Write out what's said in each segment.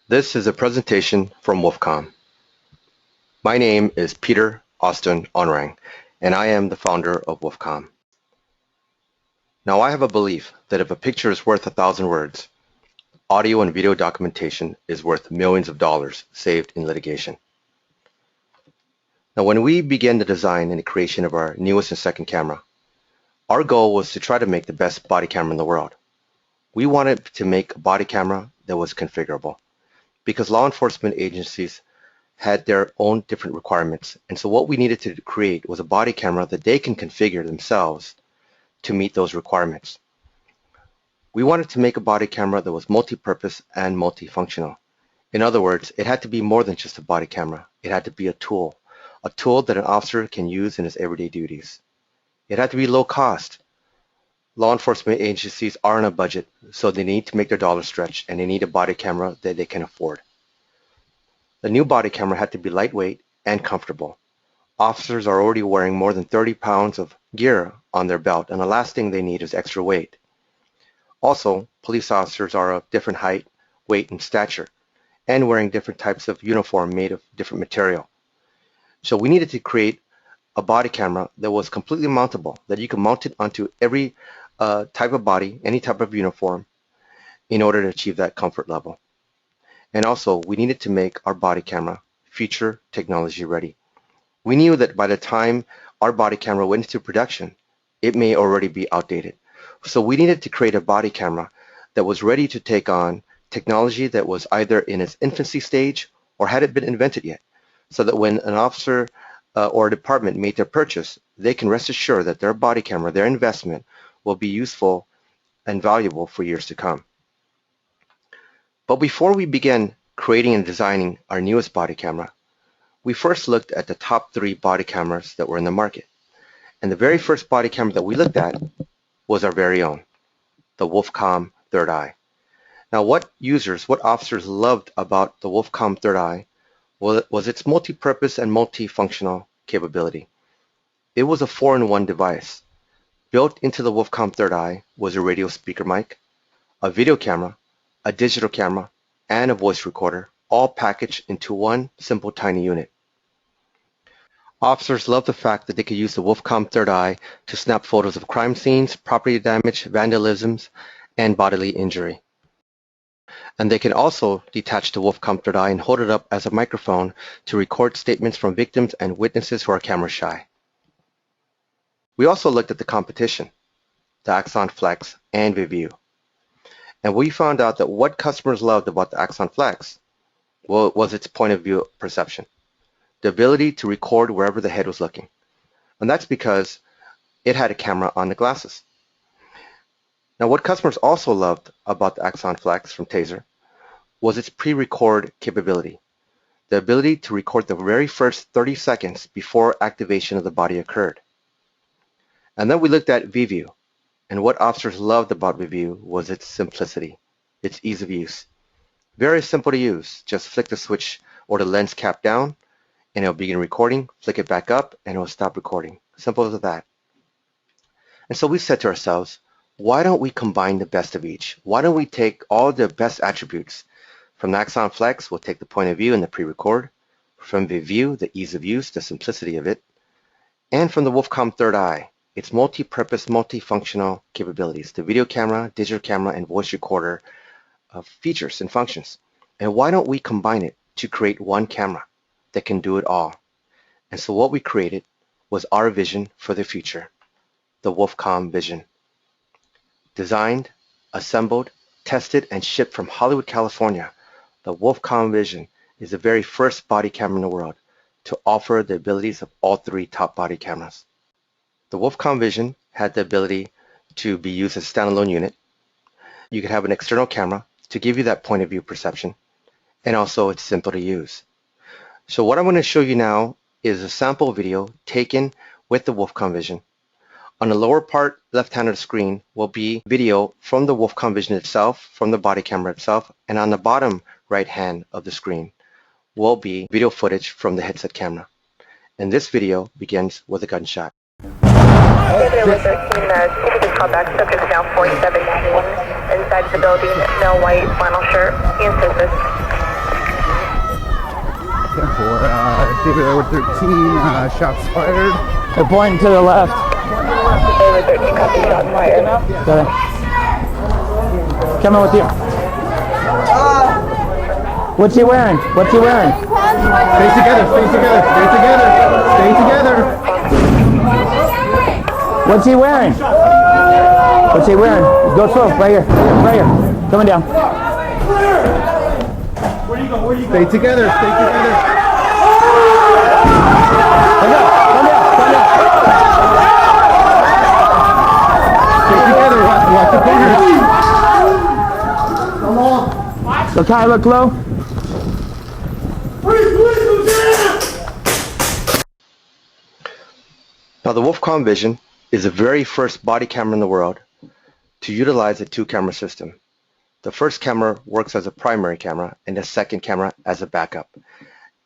This is a presentation from WOLFCOM. My name is Peter Austin Onrang, and I am the founder of WOLFCOM. Now, I have a belief that if a picture is worth 1,000 words, audio and video documentation is worth millions of dollars saved in litigation. Now, when we began the design and the creation of our newest and second camera, our goal was to try to make the best body camera in the world. We wanted to make a body camera that was configurable, because law enforcement agencies had their own different requirements. And so what we needed to create was a body camera that they can configure themselves to meet those requirements. We wanted to make a body camera that was multi-purpose and multifunctional. In other words, it had to be more than just a body camera. It had to be a tool that an officer can use in his everyday duties. It had to be low cost. Law enforcement agencies are on a budget, so they need to make their dollars stretch, and they need a body camera that they can afford. The new body camera had to be lightweight and comfortable. Officers are already wearing more than 30 pounds of gear on their belt, and the last thing they need is extra weight. Also, police officers are of different height, weight, and stature, and wearing different types of uniform made of different material. So we needed to create a body camera that was completely mountable, that you could mount it onto every type of body, any type of uniform, in order to achieve that comfort level. And also, we needed to make our body camera future technology ready. We knew that by the time our body camera went into production, it may already be outdated. So we needed to create a body camera that was ready to take on technology that was either in its infancy stage or hadn't been invented yet, so that when an officer or a department made their purchase, they can rest assured that their body camera, their investment, will be useful and valuable for years to come. But before we began creating and designing our newest body camera, we first looked at the top 3 body cameras that were in the market. And the very first body camera that we looked at was our very own, the WOLFCOM Third Eye. Now, what officers loved about the WOLFCOM Third Eye was its multi-purpose and multifunctional capability. It was a 4-in-1 device. Built into the WOLFCOM Third Eye was a radio speaker mic, a video camera, a digital camera, and a voice recorder, all packaged into one simple tiny unit. Officers loved the fact that they could use the WOLFCOM Third Eye to snap photos of crime scenes, property damage, vandalisms, and bodily injury. And they can also detach the WOLFCOM Third Eye and hold it up as a microphone to record statements from victims and witnesses who are camera shy. We also looked at the competition, the Axon Flex and VIEVU. And we found out that what customers loved about the Axon Flex was its point of view perception, the ability to record wherever the head was looking. And that's because it had a camera on the glasses. Now, what customers also loved about the Axon Flex from Taser was its pre-record capability, the ability to record the very first 30 seconds before activation of the body occurred. And then we looked at VIEVU, and what officers loved about VIEVU was its simplicity, its ease of use. Very simple to use. Just flick the switch or the lens cap down, and it'll begin recording, flick it back up, and it'll stop recording. Simple as that. And so we said to ourselves, why don't we combine the best of each? Why don't we take all the best attributes? From the Axon Flex, we'll take the point of view and the pre-record. From VIEVU, the ease of use, the simplicity of it. And from the WOLFCOM Third Eye, its multi-purpose, multifunctional capabilities, the video camera, digital camera, and voice recorder features and functions. And why don't we combine it to create one camera that can do it all? And so what we created was our vision for the future, the WOLFCOM vision. Designed, assembled, tested, and shipped from Hollywood, California, the WOLFCOM vision is the very first body camera in the world to offer the abilities of all 3 top body cameras. The WOLFCOM vision had the ability to be used as a standalone unit. You could have an external camera to give you that point of view perception, and also it's simple to use. So what I'm going to show you now is a sample video taken with the WOLFCOM vision. On the lower part left hand of the screen will be video from the WOLFCOM vision itself, from the body camera itself, and on the bottom right hand of the screen will be video footage from the headset camera. And this video begins with a gunshot. Taylor 13, typically called back, subject is now 417, inside the building, male white, flannel shirt, he insists. 10-4. David Edward 13, shots fired. They're pointing to the left. David 13, copy, shots fired. Got it. Coming with you. What's he wearing? What's he wearing? Stay together, stay together, stay together, stay together. What's he wearing? What's he wearing? Go slow. Right here. Right here. Coming down. Stay together, stay together. Come down. Come down. Come down. Stay together, watch the fingers. Look high, look low. Now the WOLFCOM Vision is the very first body camera in the world to utilize a two-camera system. The first camera works as a primary camera and the second camera as a backup.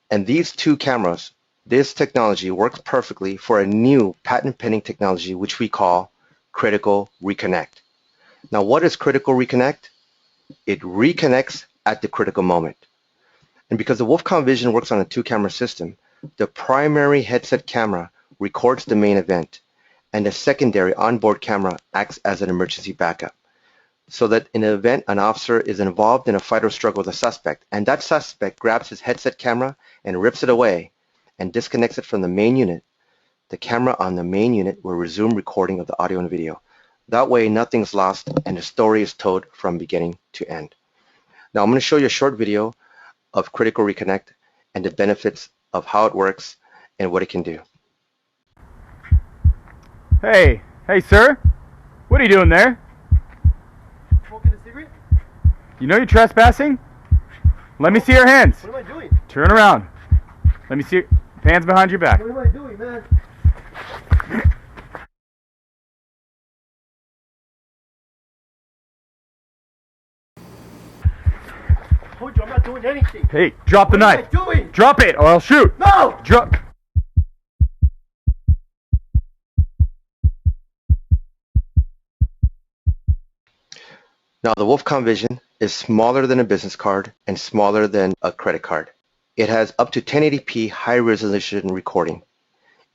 And these two cameras, this technology works perfectly for a new patent-pending technology which we call critical reconnect. Now what is critical reconnect? It reconnects at the critical moment. And because the WOLFCOM Vision works on a two-camera system, the primary headset camera records the main event, and the secondary onboard camera acts as an emergency backup. So that in an event an officer is involved in a fight or struggle with a suspect, and that suspect grabs his headset camera and rips it away and disconnects it from the main unit, the camera on the main unit will resume recording of the audio and video. That way nothing's lost and the story is told from beginning to end. Now I'm going to show you a short video of critical reconnect and the benefits of how it works and what it can do. Hey, sir, what are you doing there? Smoking a cigarette? You know you're trespassing? Let me see your hands. What am I doing? Turn around. Let me see your hands behind your back. What am I doing, man? I told you I'm not doing anything. Hey, drop the What am knife. I doing? Drop it or I'll shoot. No! Drop. Now the WOLFCOM Vision is smaller than a business card and smaller than a credit card. It has up to 1080p high resolution recording.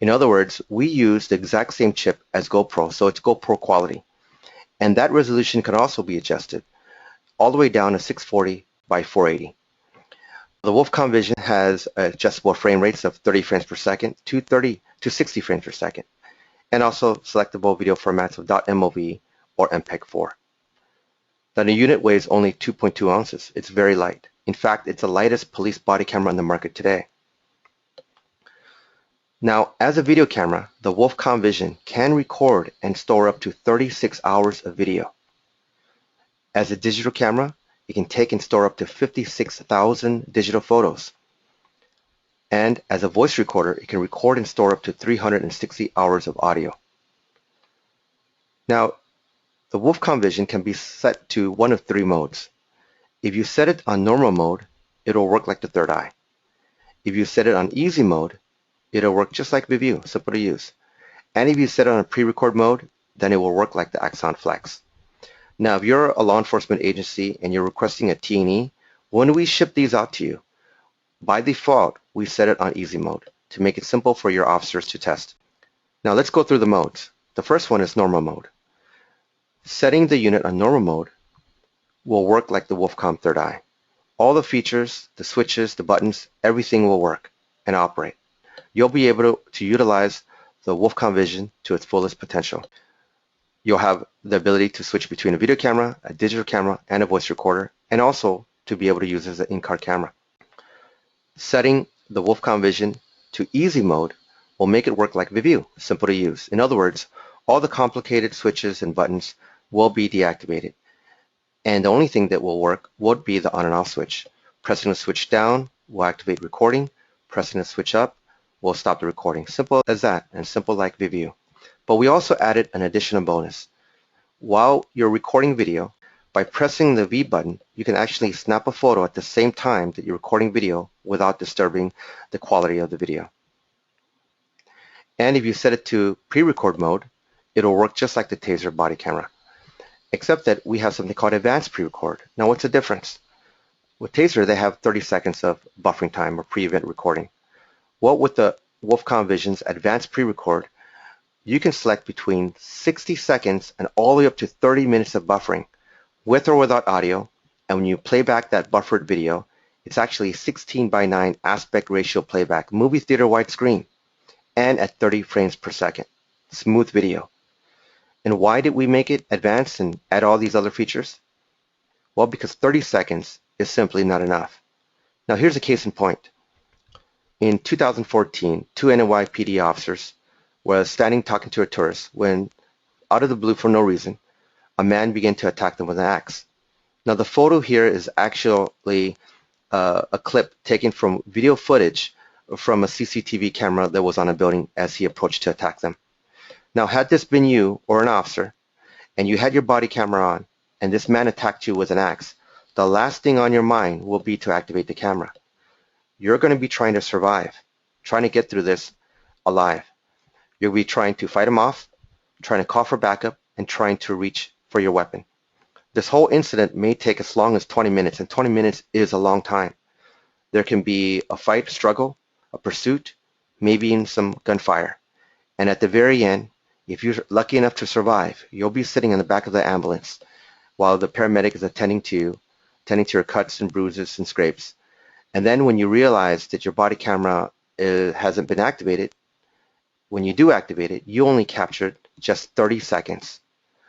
In other words, we use the exact same chip as GoPro, so it's GoPro quality. And that resolution can also be adjusted all the way down to 640 by 480. The WOLFCOM Vision has adjustable frame rates of 30 frames per second to 60 frames per second, and also selectable video formats of .mov or MPEG-4. Now the unit weighs only 2.2 ounces. It's very light. In fact, it's the lightest police body camera on the market today. Now, as a video camera, the WOLFCOM Vision can record and store up to 36 hours of video. As a digital camera, it can take and store up to 56,000 digital photos. And as a voice recorder, it can record and store up to 360 hours of audio. Now, the WOLFCOM Vision can be set to one of three modes. If you set it on normal mode, it'll work like the third eye. If you set it on easy mode, it'll work just like View, simple to use. And if you set it on a pre-record mode, then it will work like the Axon Flex. Now, if you're a law enforcement agency and you're requesting a T&E, when we ship these out to you, by default, we set it on easy mode to make it simple for your officers to test. Now, let's go through the modes. The first one is normal mode. Setting the unit on normal mode will work like the WOLFCOM third eye. All the features, the switches, the buttons, everything will work and operate. You'll be able to utilize the WOLFCOM Vision to its fullest potential. You'll have the ability to switch between a video camera, a digital camera, and a voice recorder, and also to be able to use it as an in-car camera. Setting the WOLFCOM Vision to easy mode will make it work like View, simple to use. In other words, all the complicated switches and buttons will be deactivated. And the only thing that will work would be the on and off switch. Pressing the switch down will activate recording. Pressing the switch up will stop the recording. Simple as that, and simple like View. But we also added an additional bonus. While you're recording video, by pressing the V button, you can actually snap a photo at the same time that you're recording video without disturbing the quality of the video. And if you set it to pre-record mode, it'll work just like the Taser body camera, except that we have something called advanced pre-record. Now, what's the difference? With Taser, they have 30 seconds of buffering time or pre-event recording. Well, with the WolfCom Vision's advanced pre-record, you can select between 60 seconds and all the way up to 30 minutes of buffering, with or without audio. And when you play back that buffered video, it's actually 16:9 aspect ratio playback, movie theater widescreen, and at 30 frames per second. Smooth video. And why did we make it advanced and add all these other features? Well, because 30 seconds is simply not enough. Now here's a case in point. In 2014, two NYPD officers were standing talking to a tourist when, out of the blue for no reason, a man began to attack them with an axe. Now the photo here is actually a clip taken from video footage from a CCTV camera that was on a building as he approached to attack them. Now, had this been you or an officer, and you had your body camera on, and this man attacked you with an axe, the last thing on your mind will be to activate the camera. You're going to be trying to survive, trying to get through this alive. You'll be trying to fight him off, trying to call for backup, and trying to reach for your weapon. This whole incident may take as long as 20 minutes, and 20 minutes is a long time. There can be a fight, struggle, a pursuit, maybe even some gunfire. And at the very end, if you're lucky enough to survive, you'll be sitting in the back of the ambulance while the paramedic is attending to your cuts and bruises and scrapes. And then when you realize that your body camera hasn't been activated, when you do activate it, you only captured just 30 seconds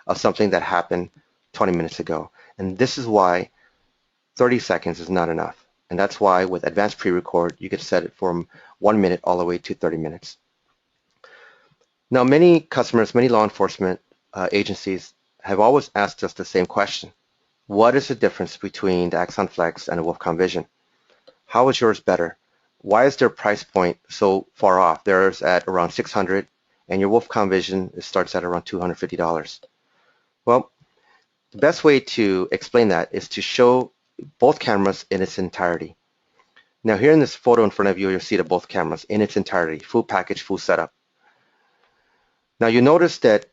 of something that happened 20 minutes ago. And this is why 30 seconds is not enough. And that's why with advanced pre-record, you can set it from 1 minute all the way to 30 minutes. Now, many customers, many law enforcement agencies have always asked us the same question. What is the difference between the Axon Flex and the WolfCom Vision? How is yours better? Why is their price point so far off? Theirs at around $600, and your WolfCom Vision starts at around $250. Well, the best way to explain that is to show both cameras in its entirety. Now, here in this photo in front of you, you'll see the both cameras in its entirety, full package, full setup. Now, you notice that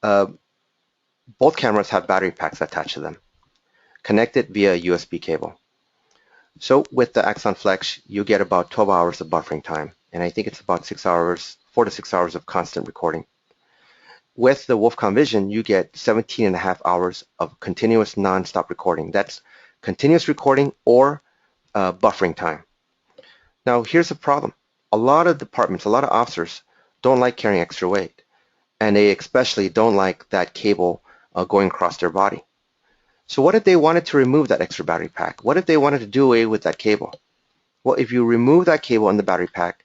both cameras have battery packs attached to them, connected via USB cable. So with the Axon Flex, you get about 12 hours of buffering time, and I think it's about 6 hours, 4 to 6 hours of constant recording. With the WolfCom Vision, you get 17.5 hours of continuous non-stop recording. That's continuous recording or buffering time. Now, here's the problem. A lot of departments, a lot of officers don't like carrying extra weight, and they especially don't like that cable going across their body. So what if they wanted to remove that extra battery pack? What if they wanted to do away with that cable? Well, if you remove that cable and the battery pack,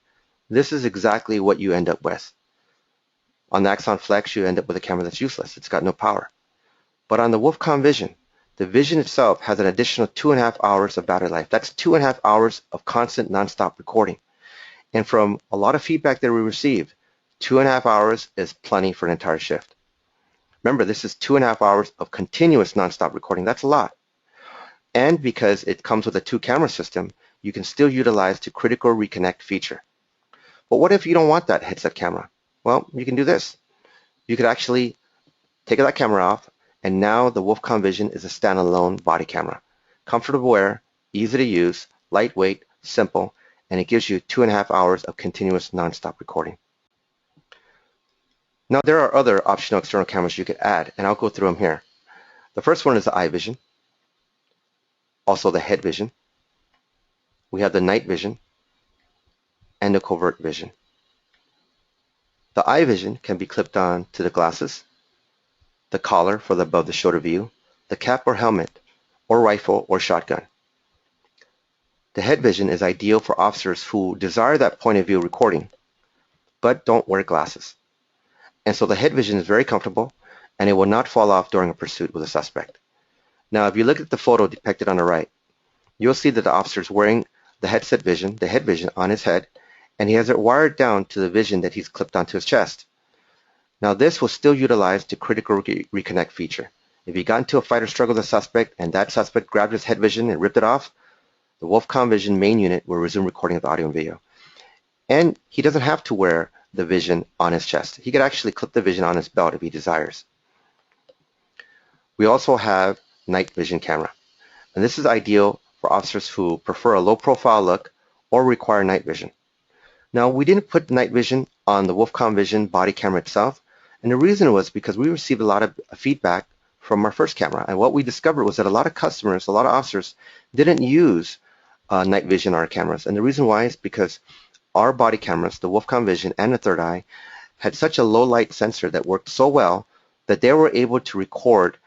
this is exactly what you end up with. On the Axon Flex, you end up with a camera that's useless. It's got no power. But on the WolfCom Vision, the Vision itself has an additional 2.5 hours of battery life. That's 2.5 hours of constant nonstop recording. And from a lot of feedback that we received, 2.5 hours is plenty for an entire shift. Remember, this is 2.5 hours of continuous nonstop recording. That's a lot. And because it comes with a 2-camera system, you can still utilize the critical reconnect feature. But what if you don't want that headset camera? Well, you can do this. You could actually take that camera off, and now the WolfCom Vision is a standalone body camera. Comfortable wear, easy to use, lightweight, simple, and it gives you 2.5 hours of continuous nonstop recording. Now, there are other optional external cameras you could add, and I'll go through them here. The first one is the eye vision, also the head vision. We have the night vision and the covert vision. The eye vision can be clipped on to the glasses, the collar for the above the shoulder view, the cap or helmet, or rifle or shotgun. The head vision is ideal for officers who desire that point of view recording, but don't wear glasses. And so the head vision is very comfortable, and it will not fall off during a pursuit with a suspect. Now, if you look at the photo depicted on the right, you'll see that the officer is wearing the head vision on his head, and he has it wired down to the vision that he's clipped onto his chest. Now, this will still utilize the critical reconnect feature. If he got into a fight or struggle with a suspect, and that suspect grabbed his head vision and ripped it off, the WolfCom Vision main unit will resume recording of the audio and video. And he doesn't have to wear the vision on his chest. He could actually clip the vision on his belt if he desires. We also have night vision camera, and this is ideal for officers who prefer a low profile look or require night vision. Now, we didn't put night vision on the WolfCom Vision body camera itself, and the reason was because we received a lot of feedback from our first camera, and what we discovered was that a lot of customers, a lot of officers didn't use night vision on our cameras, and the reason why is because our body cameras, the WolfCom Vision and the Third Eye, had such a low light sensor that worked so well that they were able to record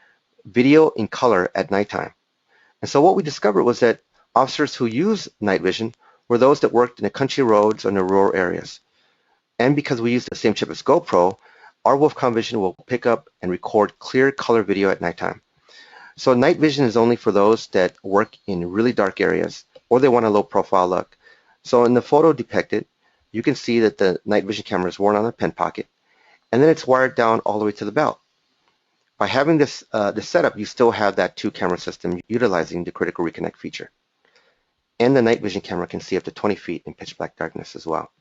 video in color at nighttime. And so what we discovered was that officers who use night vision were those that worked in the country roads or in the rural areas. And because we use the same chip as GoPro, our WolfCom Vision will pick up and record clear color video at nighttime. So night vision is only for those that work in really dark areas or they want a low profile look. So in the photo depicted, you can see that the night vision camera is worn on a pen pocket, and then it's wired down all the way to the belt. By having this setup, you still have that two-camera system utilizing the critical reconnect feature. And the night vision camera can see up to 20 feet in pitch black darkness as well.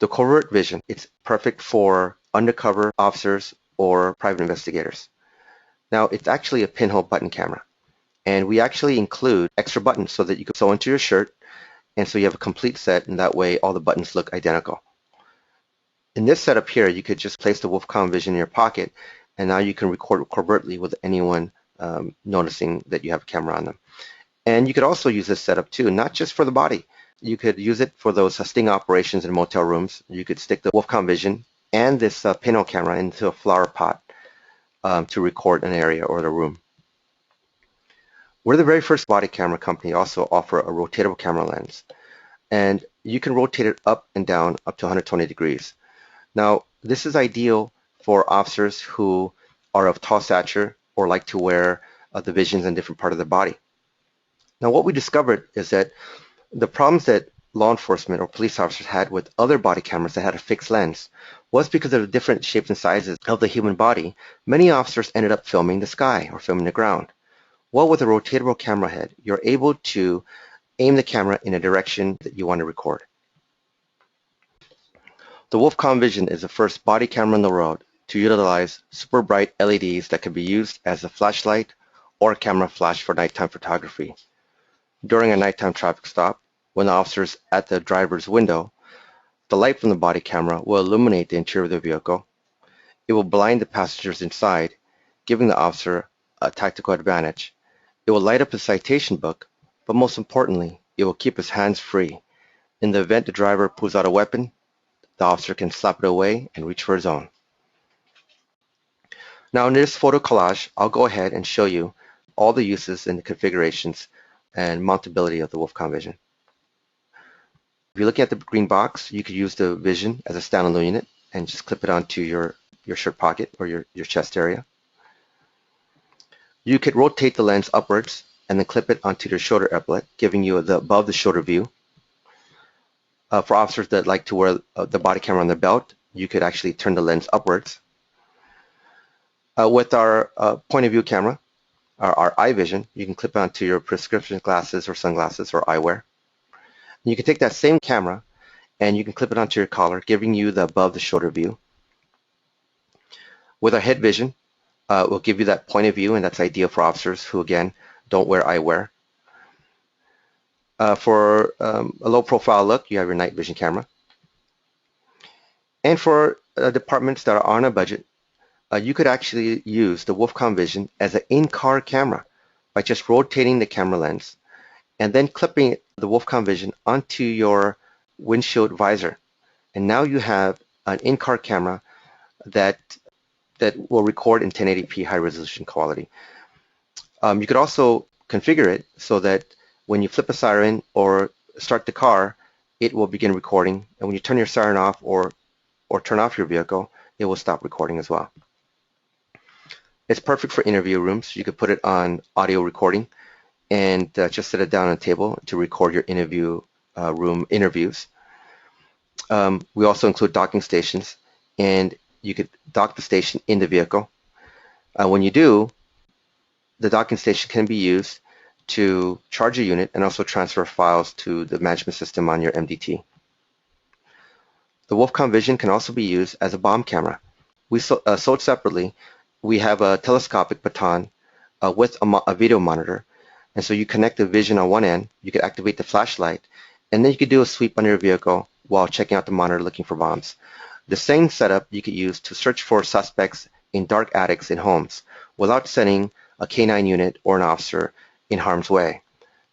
The covert vision, it's perfect for undercover officers or private investigators. Now, it's actually a pinhole button camera, and we actually include extra buttons so that you can sew into your shirt, and so you have a complete set, and that way all the buttons look identical. In this setup here, you could just place the WolfCom Vision in your pocket, and now you can record covertly with anyone noticing that you have a camera on them. And you could also use this setup too, not just for the body. You could use it for those sting operations in motel rooms. You could stick the WolfCom Vision and this pinhole camera into a flower pot to record an area or the room. We're the very first body camera company to also offer a rotatable camera lens. And you can rotate it up and down up to 120 degrees. Now, this is ideal for officers who are of tall stature or like to wear the visions in different part of the body. Now, what we discovered is that the problems that law enforcement or police officers had with other body cameras that had a fixed lens was because of the different shapes and sizes of the human body. Many officers ended up filming the sky or filming the ground. Well, with a rotatable camera head, you're able to aim the camera in a direction that you want to record. The WolfCom Vision is the first body camera in the world to utilize super bright LEDs that can be used as a flashlight or a camera flash for nighttime photography. During a nighttime traffic stop, when the officer is at the driver's window, the light from the body camera will illuminate the interior of the vehicle. It will blind the passengers inside, giving the officer a tactical advantage. It will light up his citation book, but most importantly, it will keep his hands free. In the event the driver pulls out a weapon, the officer can slap it away and reach for his own. Now in this photo collage, I'll go ahead and show you all the uses and the configurations and mountability of the WolfCom Vision. If you're looking at the green box, you could use the Vision as a standalone unit and just clip it onto your shirt pocket or your chest area. You could rotate the lens upwards and then clip it onto your shoulder epaulette, giving you the above the shoulder view. For officers that like to wear the body camera on their belt, you could actually turn the lens upwards. With our point of view camera, our eye vision, you can clip onto your prescription glasses or sunglasses or eyewear. And you can take that same camera and you can clip it onto your collar, giving you the above the shoulder view. With our head vision, we'll give you that point of view, and that's ideal for officers who, again, don't wear eyewear. For a low profile look, you have your night vision camera. And for departments that are on a budget, you could actually use the WolfCom Vision as an in-car camera by just rotating the camera lens and then clipping the WolfCom Vision onto your windshield visor. And now you have an in-car camera that will record in 1080p high resolution quality. You could also configure it so that when you flip a siren or start the car, it will begin recording. And when you turn your siren off or turn off your vehicle, it will stop recording as well. It's perfect for interview rooms. You could put it on audio recording and just set it down on a table to record your interview room interviews. We also include docking stations, and you could dock the station in the vehicle. When you do, the docking station can be used to charge a unit and also transfer files to the management system on your MDT. The WolfCom Vision can also be used as a bomb camera. We sold separately. We have a telescopic baton with a video monitor And so you connect the vision on one end, you could activate the flashlight, and then you could do a sweep under your vehicle while checking out the monitor looking for bombs. The same setup you could use to search for suspects in dark attics in homes without sending a K-9 unit or an officer in harm's way.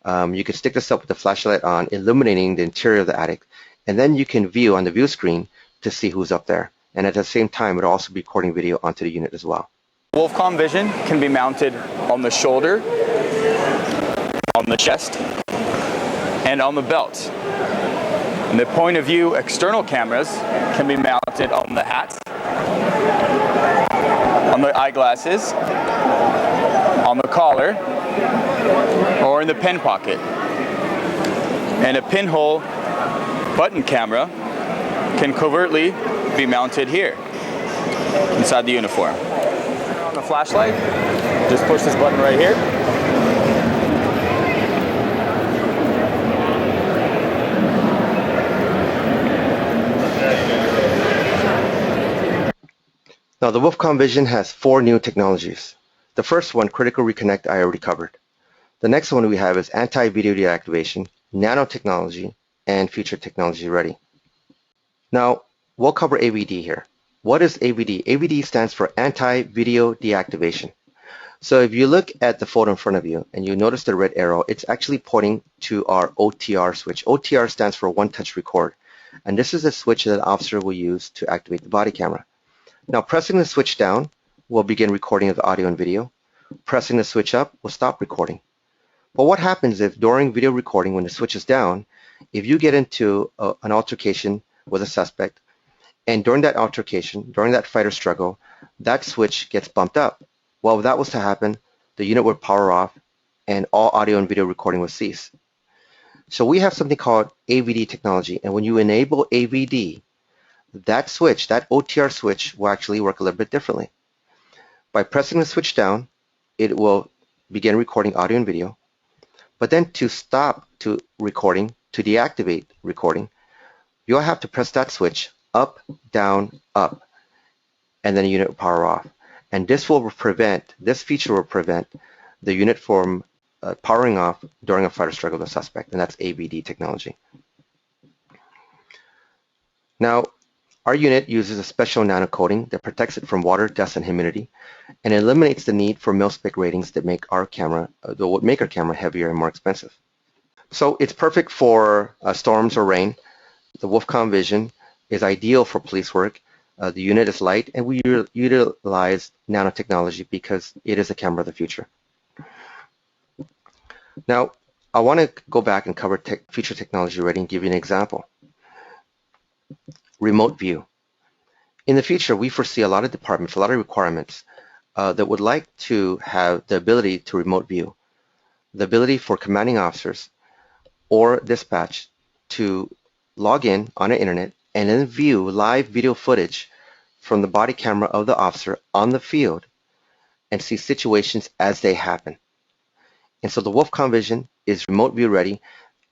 You can stick this up with the flashlight on, illuminating the interior of the attic, and then you can view on the view screen to see who's up there. And at the same time, it'll also be recording video onto the unit as well. WOLFCOM vision can be mounted on the shoulder, on the chest, and on the belt. And the point of view external cameras can be mounted on the hat, on the eyeglasses, on the collar, or in the pen pocket. And a pinhole button camera can covertly be mounted here inside the uniform. On the flashlight, just push this button right here. Now the WOLFCOM Vision has 4 new technologies. The first one, critical reconnect, I already covered. The next one we have is anti-video deactivation, nanotechnology, and future technology ready. Now we'll cover AVD here. What is AVD? AVD stands for anti-video deactivation. So if you look at the photo in front of you and you notice the red arrow, it's actually pointing to our OTR switch. OTR stands for one touch record. And this is a switch that an officer will use to activate the body camera. Now pressing the switch down will begin recording of the audio and video. Pressing the switch up will stop recording. But what happens if during video recording, when the switch is down, if you get into an altercation with a suspect, and during that altercation, during that fight or struggle, that switch gets bumped up? Well, if that was to happen, the unit would power off and all audio and video recording would cease. So we have something called AVD technology, and when you enable AVD, that switch, that OTR switch, will actually work a little bit differently. By pressing the switch down, it will begin recording audio and video. But then to stop to recording, to deactivate recording, you'll have to press that switch up, down, up, and then the unit will power off. And this feature will prevent the unit from powering off during a fight or struggle with a suspect, and that's AVD technology. Now, our unit uses a special nano coating that protects it from water, dust, and humidity, and eliminates the need for mil-spec ratings that make our camera heavier and more expensive. So it's perfect for storms or rain. The WOLFCOM Vision is ideal for police work. The unit is light, and we utilize nanotechnology because it is a camera of the future. Now, I want to go back and cover future technology ready and give you an example. Remote view. In the future, we foresee a lot of departments, a lot of requirements that would like to have the ability to remote view, the ability for commanding officers or dispatch to log in on the internet and then view live video footage from the body camera of the officer on the field and see situations as they happen. And so the WOLFCOM Vision is remote view ready,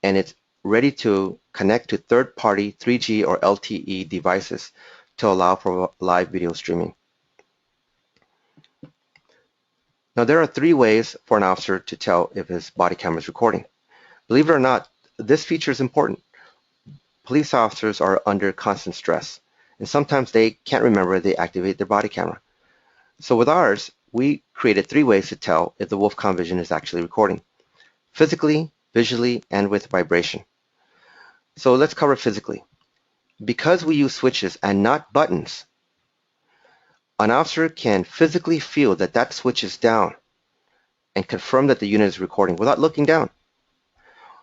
and it's ready to connect to third-party 3G or LTE devices to allow for live video streaming. Now there are 3 ways for an officer to tell if his body camera is recording. Believe it or not, this feature is important. Police officers are under constant stress, and sometimes they can't remember they activate their body camera. So with ours, we created 3 ways to tell if the WOLFCOM Vision is actually recording: physically, visually, and with vibration. So let's cover physically. Because we use switches and not buttons, an officer can physically feel that that switch is down and confirm that the unit is recording without looking down.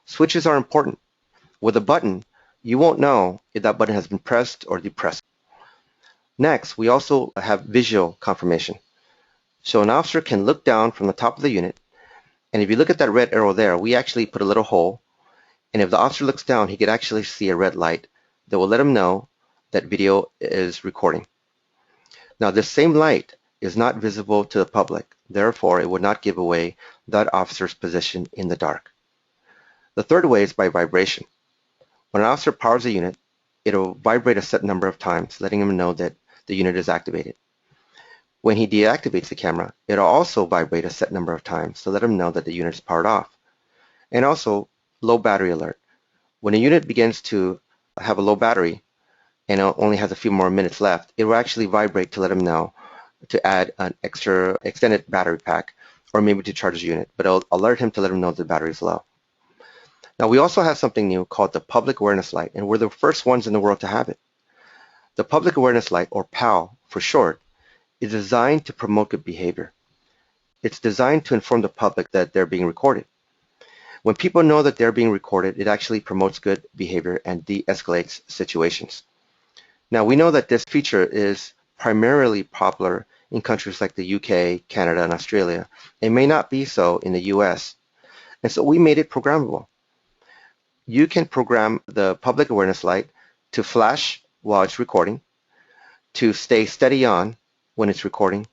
Switches are important. With a button, you won't know if that button has been pressed or depressed. Next, we also have visual confirmation. So an officer can look down from the top of the unit, and if you look at that red arrow there, we actually put a little hole, and if the officer looks down, he could actually see a red light that will let him know that video is recording. Now, this same light is not visible to the public. Therefore, it would not give away that officer's position in the dark. The third way is by vibration. When an officer powers a unit, it will vibrate a set number of times, letting him know that the unit is activated. When he deactivates the camera, it will also vibrate a set number of times to let him know that the unit is powered off. and also low battery alert. When a unit begins to have a low battery and it only has a few more minutes left, it will actually vibrate to let them know to add an extra extended battery pack or maybe to charge the unit, but it'll alert him to let him know the battery is low. Now we also have something new called the Public Awareness Light, and we're the first ones in the world to have it. The Public Awareness Light, or PAL for short, is designed to promote good behavior. It's designed to inform the public that they're being recorded. When people know that they're being recorded, it actually promotes good behavior and de-escalates situations. Now, we know that this feature is primarily popular in countries like the UK, Canada, and Australia. It may not be so in the US. And so we made it programmable. You can program the Public Awareness Light to flash while it's recording, to stay steady on when it's recording,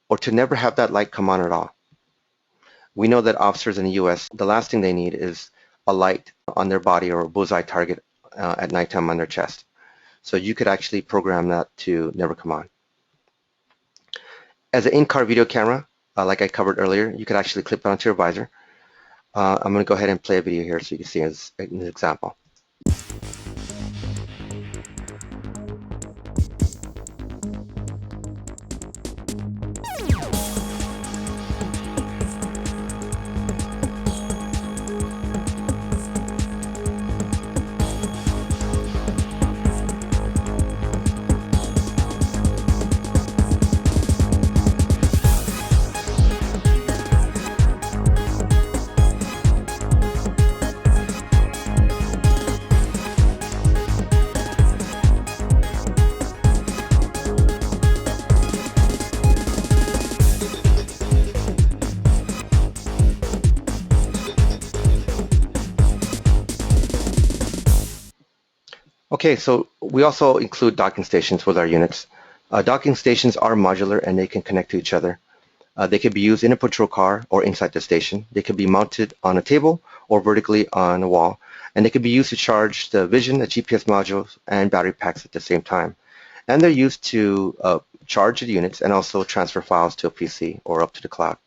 or to never have that light come on at all. We know that officers in the US, the last thing they need is a light on their body or a bullseye target at nighttime on their chest. So you could actually program that to never come on. As an in-car video camera, like I covered earlier, you could actually clip it onto your visor. I'm going to go ahead and play a video here so you can see as an example. Okay, so we also include docking stations with our units. Docking stations are modular and they can connect to each other. They can be used in a patrol car or inside the station. They can be mounted on a table or vertically on a wall. And they can be used to charge the vision, the GPS modules, and battery packs at the same time. And they're used to charge the units and also transfer files to a PC or up to the cloud.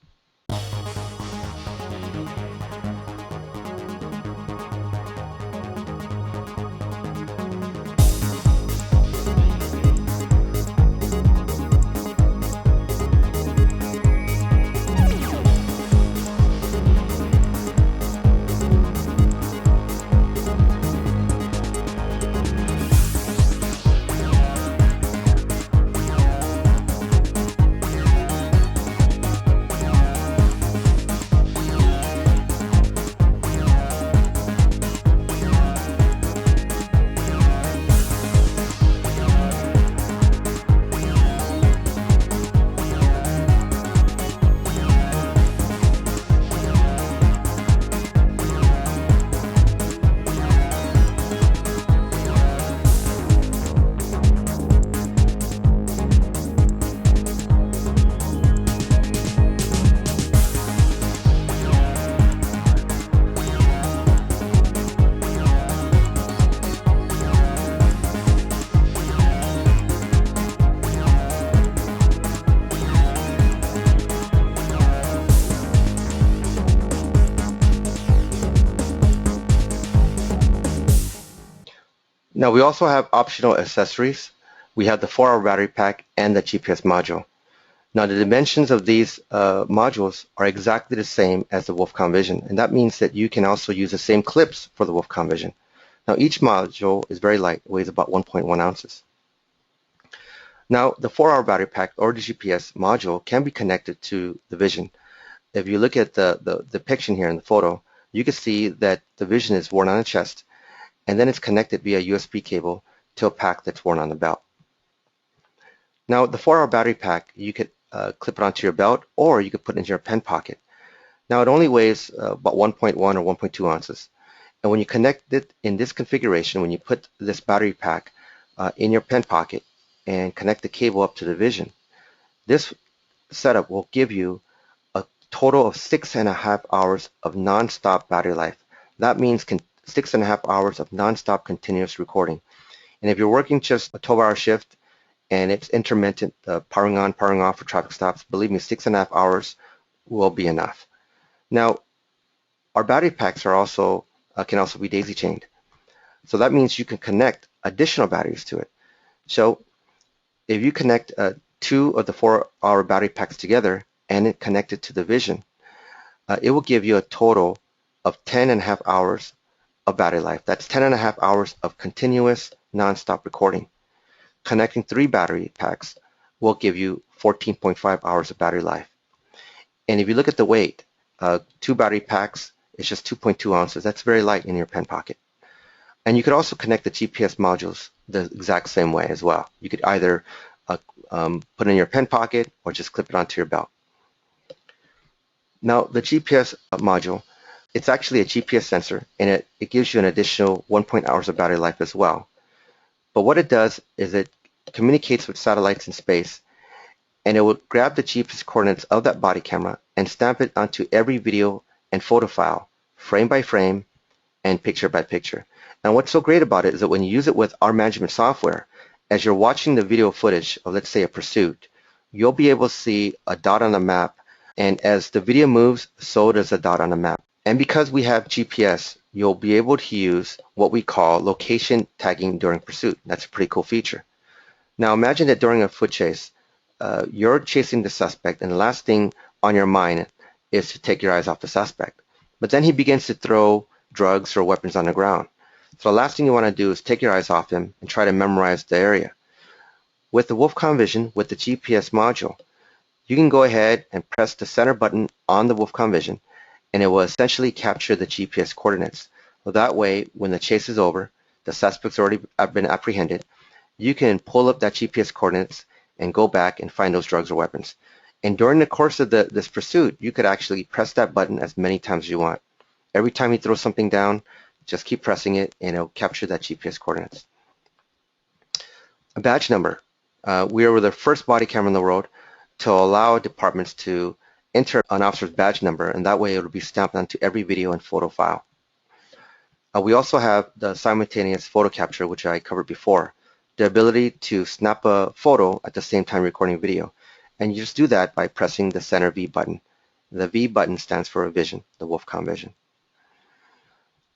Now we also have optional accessories. We have the 4-hour battery pack and the GPS module. Now the dimensions of these modules are exactly the same as the WOLFCOM Vision, and that means that you can also use the same clips for the WOLFCOM Vision. Now each module is very light, weighs about 1.1 ounces. Now the 4-hour battery pack or the GPS module can be connected to the Vision. If you look at the depiction here in the photo, you can see that the Vision is worn on the chest, and then it's connected via USB cable to a pack that's worn on the belt. Now the 4-hour battery pack, you could clip it onto your belt or you could put it into your pen pocket. Now it only weighs about 1.1 or 1.2 ounces. And when you connect it in this configuration, when you put this battery pack in your pen pocket and connect the cable up to the Vision, this setup will give you a total of 6.5 hours of non-stop battery life. That means 6.5 hours of non-stop continuous recording. And if you're working just a 12-hour shift and it's intermittent, powering on, powering off for traffic stops, believe me, 6.5 hours will be enough. Now, our battery packs are also can also be daisy chained. So that means you can connect additional batteries to it. So if you connect 2 of the 4-hour battery packs together and connect it to the Vision, it will give you a total of 10.5 hours of battery life. That's 10.5 hours of continuous non-stop recording. Connecting 3 battery packs will give you 14.5 hours of battery life. And if you look at the weight, 2 battery packs is just 2.2 ounces. That's very light in your pen pocket. And you could also connect the GPS modules the exact same way as well. You could either put it in your pen pocket or just clip it onto your belt. Now, the GPS module, it's actually a GPS sensor, and it gives you an additional 1.0 hours of battery life as well. But what it does is it communicates with satellites in space, and it will grab the GPS coordinates of that body camera and stamp it onto every video and photo file, frame by frame and picture by picture. And what's so great about it is that when you use it with our management software, as you're watching the video footage of, let's say, a pursuit, you'll be able to see a dot on the map, and as the video moves, so does the dot on the map. And because we have GPS, you'll be able to use what we call location tagging during pursuit. That's a pretty cool feature. Now imagine that during a foot chase, you're chasing the suspect, and the last thing on your mind is to take your eyes off the suspect. But then he begins to throw drugs or weapons on the ground. So the last thing you want to do is take your eyes off him and try to memorize the area. With the WOLFCOM Vision, with the GPS module, you can go ahead and press the center button on the WOLFCOM Vision, and it will essentially capture the GPS coordinates. So that way, when the chase is over, the suspect's already been apprehended, you can pull up that GPS coordinates and go back and find those drugs or weapons. And during the course of this pursuit, you could actually press that button as many times as you want. Every time he throws something down, just keep pressing it, and it'll capture that GPS coordinates. A badge number. We are the first body camera in the world to allow departments to enter an officer's badge number, and that way it will be stamped onto every video and photo file. We also have the simultaneous photo capture, which I covered before, the ability to snap a photo at the same time recording video. And you just do that by pressing the center V button. The V button stands for Vision, the WOLFCOM Vision.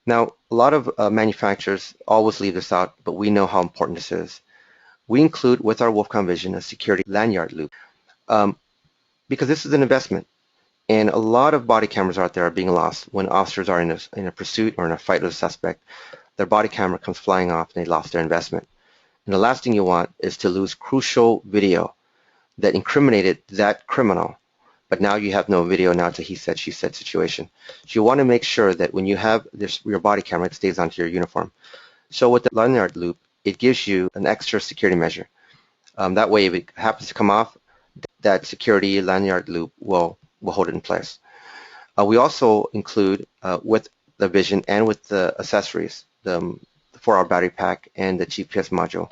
Now, a lot of manufacturers always leave this out, but we know how important this is. We include with our WOLFCOM Vision a security lanyard loop because this is an investment. And a lot of body cameras out there are being lost when officers are in a pursuit or in a fight with a suspect. Their body camera comes flying off and they lost their investment. And the last thing you want is to lose crucial video that incriminated that criminal, but now you have no video. Now it's a he said, she said situation. So you want to make sure that when you have your body camera, it stays onto your uniform. So with the lanyard loop, it gives you an extra security measure. That way, if it happens to come off, that security lanyard loop will hold it in place. We also include with the Vision and with the accessories, the 4-hour battery pack and the GPS module,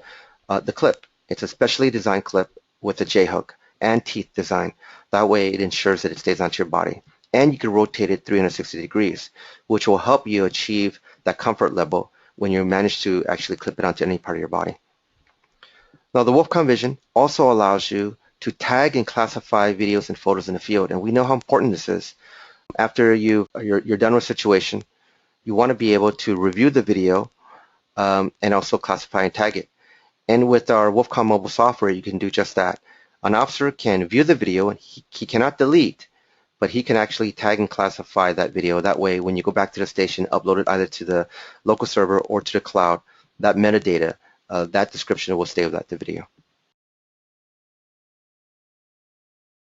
the clip. It's a specially designed clip with a J-hook and teeth design. That way it ensures that it stays onto your body. And you can rotate it 360 degrees, which will help you achieve that comfort level when you manage to actually clip it onto any part of your body. Now the WOLFCOM Vision also allows you to tag and classify videos and photos in the field, and we know how important this is. After you're done with a situation, you want to be able to review the video and also classify and tag it. And with our WOLFCOM mobile software, you can do just that. An officer can view the video, and he cannot delete, but he can actually tag and classify that video. That way, when you go back to the station, upload it either to the local server or to the cloud, that metadata, that description will stay with the video.